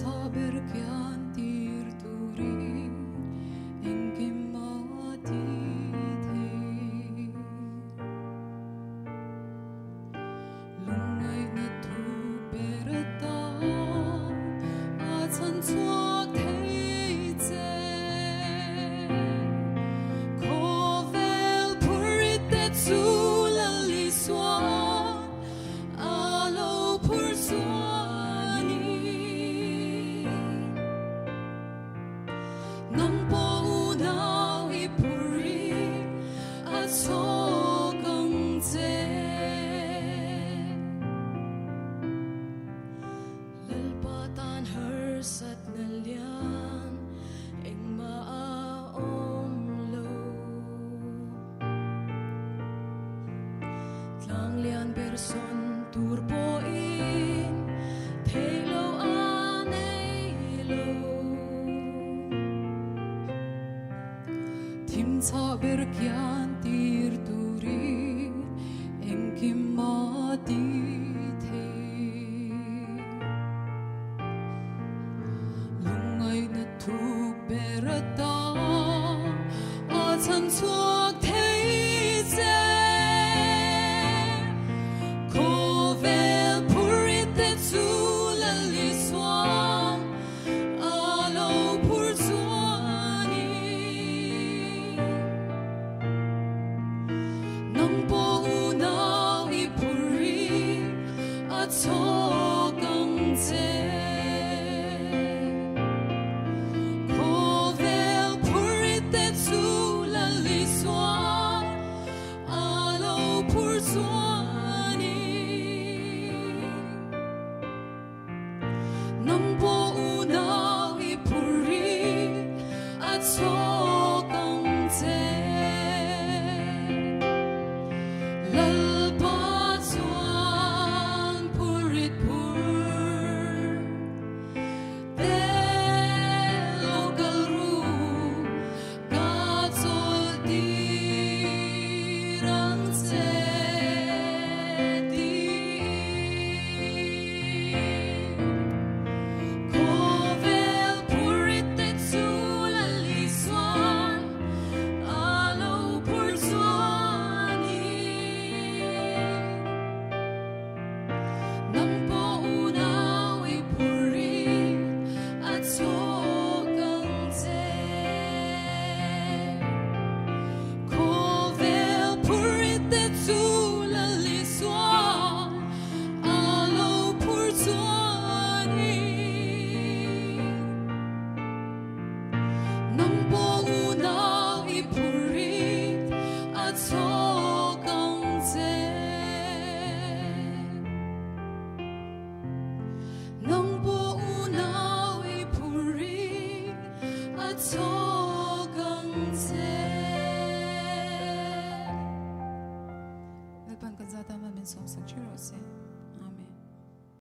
berkian tirturi engkim mati the lungai na tu berata achan chua thei che kovel purite chula liswa alo purswani nang po now ipuri at sogang je lalpatan harsat nalian eng maaom lo tlang lian person turpoin thelo Timsa berkian tirturi engkim mati the lungai na tu berata achan chuak thei che kovel purite chula liswam alo purswani nang po now ipuri at sogang je kovel purite chula liswam alo purswani nang po now ipuri at sogang je lalpatuan purit pur local room gatsol dirang seti kovel purit tsula liswan alo purswani nang po now ipuri at sogang je kovel purite tsula liswa alo purswani nang po now ipuri at sogang je nang po now ipuri at sogang je Nalpan kanzata mamin som sa chiro se